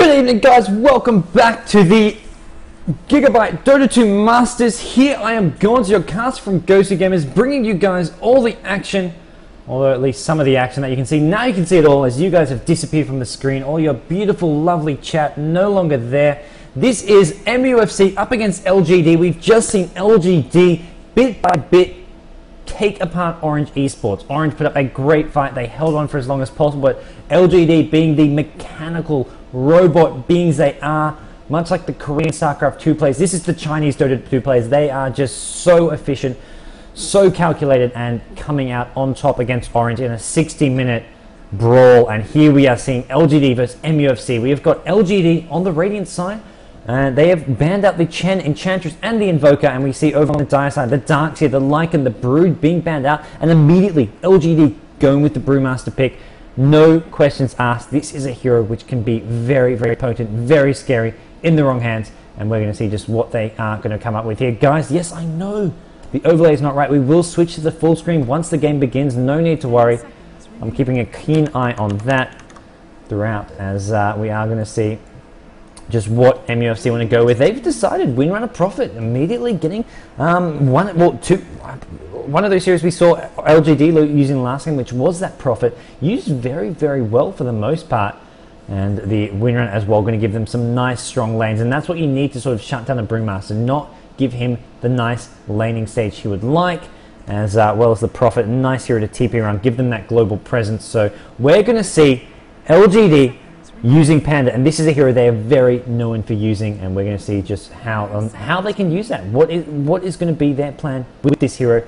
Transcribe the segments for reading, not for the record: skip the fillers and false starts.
Good evening, guys. Welcome back to the Gigabyte Dota 2 Masters. Here I am, going to your cast from Ghosty Gamers, bringing you guys all the action, although at least some of the action that you can see. Now you can see it all as you guys have disappeared from the screen. All your beautiful, lovely chat no longer there. This is MUFC up against LGD. We've just seen LGD bit by bit take apart Orange Esports. Orange put up a great fight. They held on for as long as possible, but LGD, being the mechanical robot beings they are, much like the Korean StarCraft 2 players, this is the Chinese Dota 2 players. They are just so efficient, so calculated, and coming out on top against Orange in a 60-minute brawl. And here we are seeing LGD versus MUFC. We have got LGD on the Radiant side, and they have banned out the Chen, Enchantress, and the Invoker. And we see over on the Dire side, the Darkseer, the Lycan, the Brood being banned out, and immediately LGD going with the Brewmaster pick. No questions asked. This is a hero which can be very, very potent, very scary in the wrong hands, and we're going to see just what they are going to come up with here. Guys, yes, I know the overlay is not right. We will switch to the full screen once the game begins. No need to worry. I'm keeping a keen eye on that throughout, as we are going to see just what MUFC want to go with. They've decided win run a profit, immediately getting one of those heroes we saw LGD using last game, which was that Prophet, used very, very well for the most part. And the win run as well, going to give them some nice strong lanes. And that's what you need to sort of shut down a Brewmaster, not give him the nice laning stage he would like, as well as the Prophet. Nice hero to TP around, give them that global presence. So we're going to see LGD using Panda, and this is a hero they are very known for using, and we're going to see just how they can use that. What is going to be their plan with this hero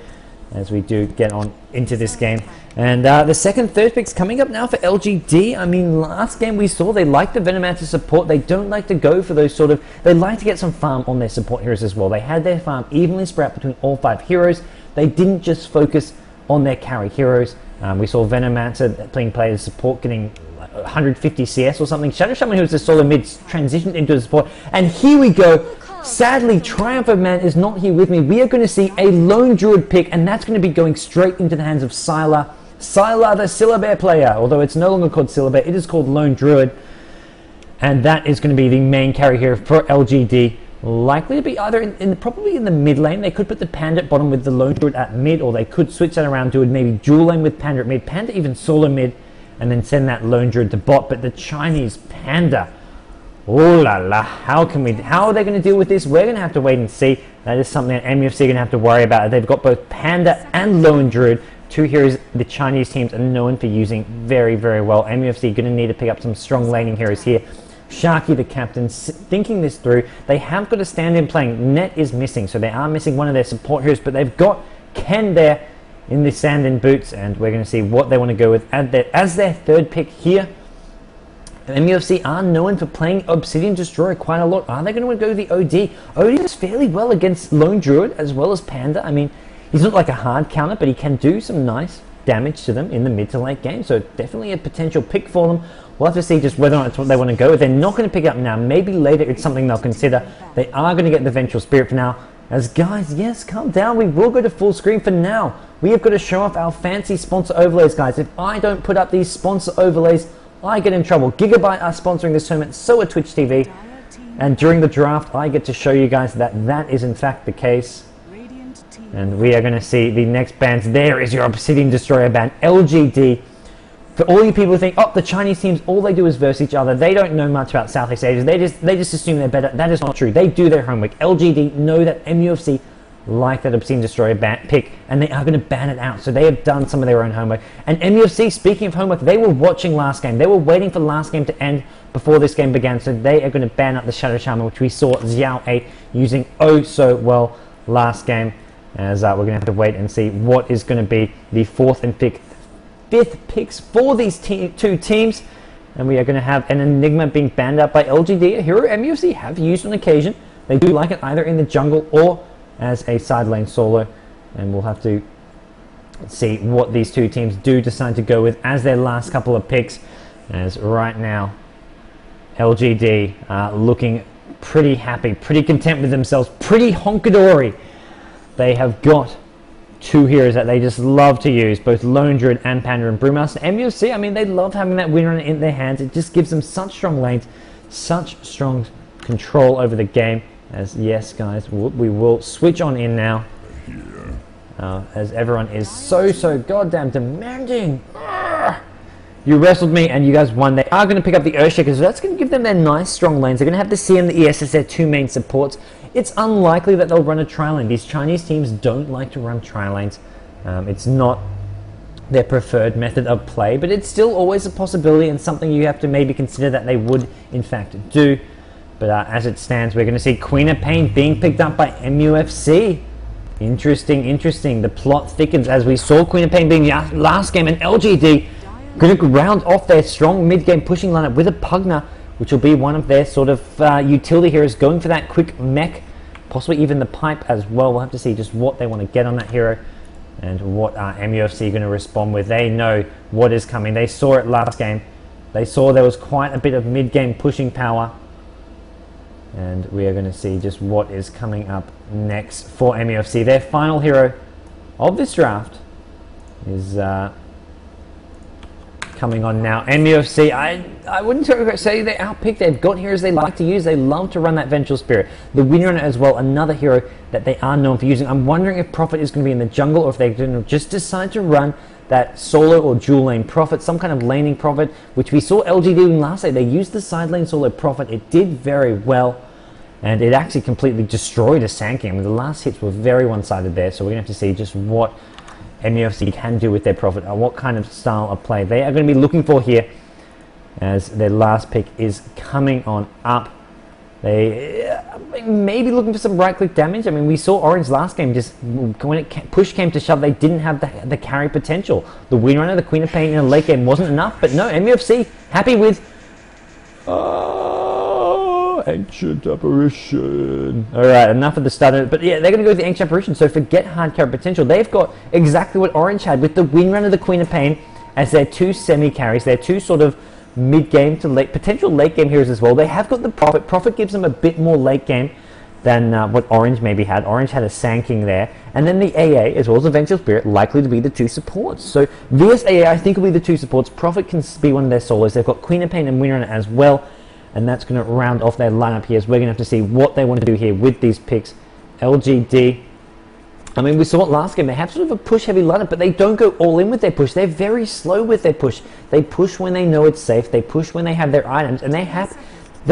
as we do get on into this game. And the second, third picks coming up now for LGD. I mean, last game we saw they like the Venomancer support. They don't like to go for those sort of... They like to get some farm on their support heroes as well. They had their farm evenly spread out between all 5 heroes. They didn't just focus on their carry heroes. We saw Venomancer playing support getting 150 CS or something. Shadow Shaman, who was a solo mid, transitioned into a support. And here we go. Sadly, Triumph of Man is not here with me. We are going to see a Lone Druid pick, and that's going to be going straight into the hands of Sylar. Sylar, the Syllabear player. Although it's no longer called Syllabear, it is called Lone Druid. And that is going to be the main carry here for LGD. Likely to be either probably in the mid lane. They could put the Panda at bottom with the Lone Druid at mid, or they could switch that around, do it maybe dual lane with Panda at mid, Panda even solo mid, and then send that Lone Druid to bot. But the Chinese Panda, oh la la, how are they going to deal with this? We're going to have to wait and see. That is something that MUFC are going to have to worry about. They've got both Panda and Lone Druid, 2 heroes the Chinese teams are known for using very, very well. MUFC are going to need to pick up some strong laning heroes here. Sharky, the captain, thinking this through. They have got a stand-in playing. Net is missing, so they are missing one of their support heroes, but they've got Ken there in the sand-in boots, and we're going to see what they want to go with as their third pick here. MUFC are known for playing Obsidian Destroyer quite a lot. Are they going to go the OD? OD does fairly well against Lone Druid as well as Panda. I mean, he's not like a hard counter, but he can do some nice damage to them in the mid to late game. So definitely a potential pick for them. We'll have to see just whether or not it's what they want to go with. They're not going to pick up now. Maybe later it's something they'll consider. They are going to get the Vengeful Spirit for now. As guys, yes, calm down. We will go to full screen for now. We have got to show off our fancy sponsor overlays, guys. If I don't put up these sponsor overlays, I get in trouble. Gigabyte are sponsoring this tournament, so are Twitch TV. And during the draft, I get to show you guys that that is in fact the case. And we are going to see the next bands. There is your Obsidian Destroyer band, LGD. For all you people who think, oh, the Chinese teams, all they do is verse each other. They don't know much about Southeast Asia. They just assume they're better. That is not true. They do their homework. LGD know that MUFC like that Obsidian Destroyer pick, and they are going to ban it out. So they have done some of their own homework. And MUFC, speaking of homework, they were watching last game. They were waiting for last game to end before this game began. So they are going to ban out the Shadow Shaman, which we saw Xiao 8 using oh so well last game. As we're going to have to wait and see what is going to be the 4th and 5th picks for these 2 teams. And we are going to have an Enigma being banned out by LGD, a hero MUFC have used on occasion. They do like it either in the jungle or as a side lane solo, and we'll have to see what these 2 teams do decide to go with as their last couple of picks. As right now LGD looking pretty happy, pretty content with themselves, pretty honkadory. They have got 2 heroes that they just love to use, both Lone Druid and Panda and Brewmaster. MUFC, I mean, they love having that win run in their hands. It just gives them such strong lanes, such strong control over the game. As yes, guys, we will switch on in now. As everyone is so goddamn demanding. You wrestled me and you guys won. They are going to pick up the Earthshakers, so that's going to give them their nice strong lanes. They're going to have the CM, the ES as their two main supports. It's unlikely that they'll run a tri-lane. These Chinese teams don't like to run tri-lanes. It's not their preferred method of play, but it's still always a possibility and something you have to maybe consider that they would in fact do. But as it stands, we're going to see Queen of Pain being picked up by MUFC. Interesting. The plot thickens as we saw Queen of Pain being last game, and LGD going to round off their strong mid-game pushing lineup with a Pugner, which will be one of their sort of utility heroes, going for that quick mech, possibly even the pipe as well. We'll have to see just what they want to get on that hero and what MUFC are going to respond with. They know what is coming. They saw it last game. They saw there was quite a bit of mid-game pushing power. And we are going to see just what is coming up next for MUFC. Their final hero of this draft is coming on now. MUFC, I wouldn't say they outpicked. They've got heroes they like to use. They love to run that Vengeful Spirit. The Windrunner as well, another hero that they are known for using. I'm wondering if Prophet is going to be in the jungle or if they're going to just decide to run that solo or dual lane Prophet, some kind of laning Prophet, which we saw LGD doing last day. They used the side lane solo Prophet. It did very well, and it actually completely destroyed a Sankey. I mean, the last hits were very one-sided there, so we're going to have to see just what MUFC can do with their Prophet, or what kind of style of play they are going to be looking for here, as their last pick is coming on up. They may be looking for some right-click damage. I mean, we saw Orange last game, just when push came to shove, they didn't have the carry potential. The Windrunner, the Queen of Pain in a late game wasn't enough, but no, MUFC happy with Ancient Apparition. Alright, enough of the stutter, but yeah, they're going to go with the Ancient Apparition, so forget hard carry potential. They've got exactly what Orange had with the Windrunner, the Queen of Pain as their two semi-carries, their two sort of mid-game to potential late-game heroes as well. They have got the Prophet. Prophet gives them a bit more late-game than what Orange maybe had. Orange had a Sanking there. And then the AA, as well as the Vengeful Spirit, likely to be the two supports. So VS AA, I think, will be the two supports. Prophet can be one of their solos. They've got Queen of Pain and Windrunner as well. And that's going to round off their lineup here. So we're going to have to see what they want to do here with these picks. LGD. I mean, we saw it last game. They have sort of a push-heavy lineup, but they don't go all in with their push. They're very slow with their push. They push when they know it's safe. They push when they have their items, and they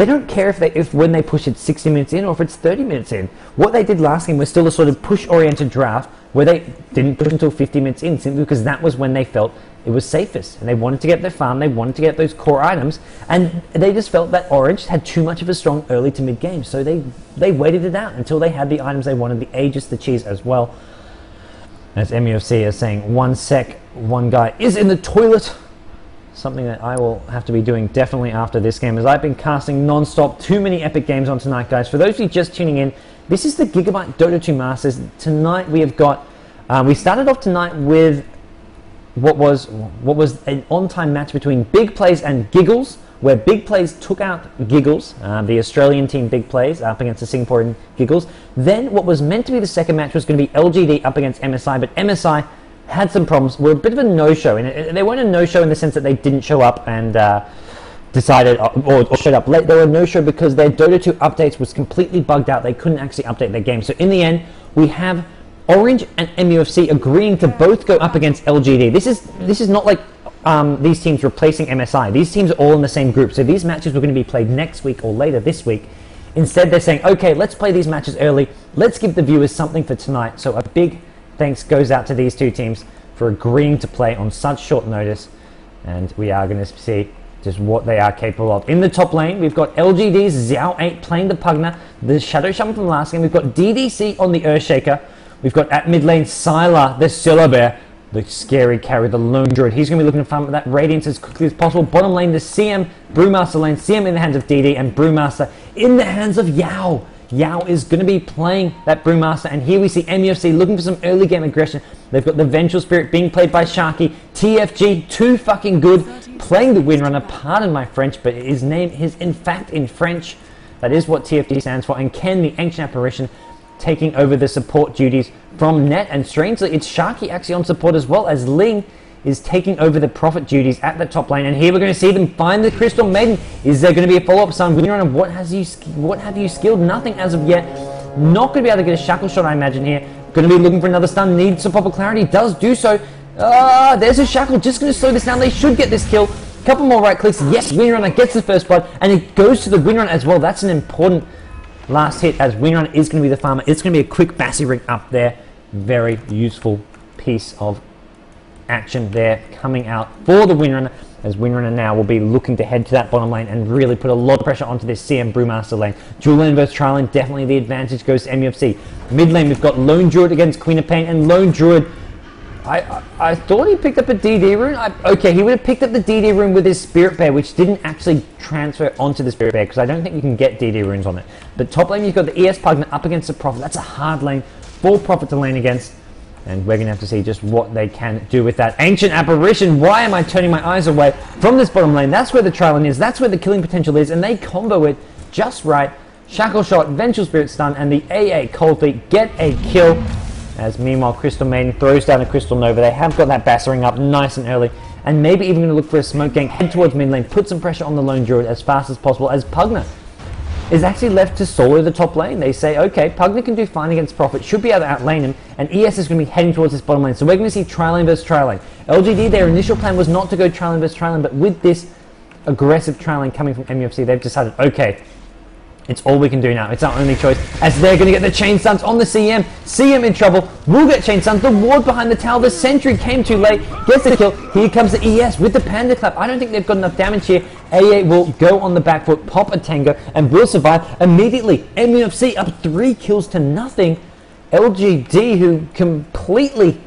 don't care if when they push it 60 minutes in or if it's 30 minutes in. What they did last game was still a sort of push-oriented draft where they didn't push until 50 minutes in, simply because that was when they felt it was safest, and they wanted to get their farm, they wanted to get those core items, and they just felt that Orange had too much of a strong early to mid game, so they waited it out until they had the items they wanted, the Aegis, the cheese as well. As MUFC is saying, 1 sec, one guy is in the toilet, something that I will have to be doing definitely after this game, as I've been casting non-stop. Too many epic games on tonight, guys. For those of you just tuning in, this is the Gigabyte Dota 2 Masters. Tonight we have got, we started off tonight with what was an on-time match between Big Plays and Giggles, where Big Plays took out Giggles, the Australian team Big Plays, up against the Singaporean Giggles. Then what was meant to be the second match was going to be LGD up against MSI, but MSI had some problems, were a bit of a no-show, and they weren't a no-show in the sense that they didn't show up and decided, or showed up late. They were a no-show because their Dota 2 updates was completely bugged out. They couldn't actually update their game. So in the end, we have Orange and MUFC agreeing to both go up against LGD. This is not like these teams replacing MSI. These teams are all in the same group, so these matches were going to be played next week or later this week. Instead, they're saying, okay, let's play these matches early. Let's give the viewers something for tonight. So a big thanks goes out to these two teams for agreeing to play on such short notice, and we are going to see just what they are capable of. In the top lane, we've got LGD's Xiao 8 playing the Pugner, the Shadow Shaman from last game. We've got DDC on the Earthshaker. We've got at mid lane Sylar, the Syllabear, the scary carry, the Lone Druid. He's going to be looking to farm that Radiance as quickly as possible. Bottom lane, the CM, Brewmaster lane, CM in the hands of DD, and Brewmaster in the hands of Yao. Yao is going to be playing that Brewmaster, and here we see MUFC looking for some early game aggression. They've got the Vengeful Spirit being played by Sharky. TFG, too fucking good, playing the Windrunner. Pardon my French, but his name is in fact in French. That is what TFG stands for. And Ken, the Ancient Apparition, taking over the support duties from Net, and strangely it's Sharky actually on support as well, as Ling is taking over the Prophet duties at the top lane, and here we're going to see them find the Crystal Maiden. Is there going to be a follow-up stun? Winner, what have you skilled? Nothing as of yet. Not going to be able to get a shackle shot, I imagine, here. Going to be looking for another stun. Needs some proper clarity. Does do so. There's a shackle. Just going to slow this down. They should get this kill. Couple more right clicks. Yes, Windrunner gets the first blood, and it goes to the Windrunner as well. That's an important last hit, as Windrunner is going to be the farmer. It's going to be a quick Bassy ring up there. Very useful piece of action there coming out for the Windrunner, as Windrunner now will be looking to head to that bottom lane and really put a lot of pressure onto this CM Brewmaster lane. Dual lane versus tri lane, definitely the advantage goes to MUFC. Mid lane, we've got Lone Druid against Queen of Pain, and Lone Druid, I thought he picked up a DD rune. Okay, he would have picked up the DD rune with his Spirit Bear, which didn't actually transfer onto the Spirit Bear, because I don't think you can get DD runes on it. But top lane, you've got the ES Pugna up against the Prophet. That's a hard lane for Prophet to lane against, and we're going to have to see just what they can do with that. Ancient Apparition, why am I turning my eyes away from this bottom lane? That's where the tri lane is, that's where the killing potential is, and they combo it just right. Shackle Shot, Vengeful Spirit Stun, and the AA Cold Feet get a kill. As meanwhile, Crystal Maiden throws down a Crystal Nova. They have got that bassering up nice and early, and maybe even going to look for a smoke gank, head towards mid lane, put some pressure on the Lone Druid as fast as possible, as Pugna is actually left to solo the top lane. They say, okay, Pugna can do fine against Prophet, should be able to outlane him, and ES is going to be heading towards this bottom lane. So we're going to see tri lane versus tri lane. LGD, their initial plan was not to go tri lane versus tri lane, but with this aggressive tri lane coming from MUFC, they've decided, okay, it's all we can do now. It's our only choice, as they're going to get the chain stuns on the CM. CM in trouble. We'll get chain stuns. The ward behind the tower. The sentry came too late. Gets the kill. Here comes the ES with the Panda Clap. I don't think they've got enough damage here. AA will go on the back foot, pop a Tango, and will survive immediately. MUFC up 3 kills to nothing. LGD, who completely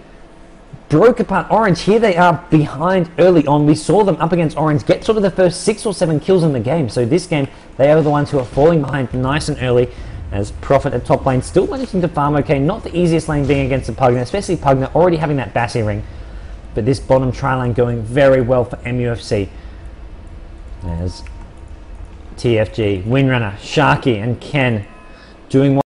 broke apart Orange, here they are behind early on. We saw them up against Orange get sort of the first 6 or 7 kills in the game. So this game, they are the ones who are falling behind nice and early, as Prophet at top lane still managing to farm okay. Not the easiest lane being against the Pugna, especially Pugna already having that Bassy ring. But this bottom tri lane going very well for MUFC, as TFG, Windrunner, Sharky and Ken doing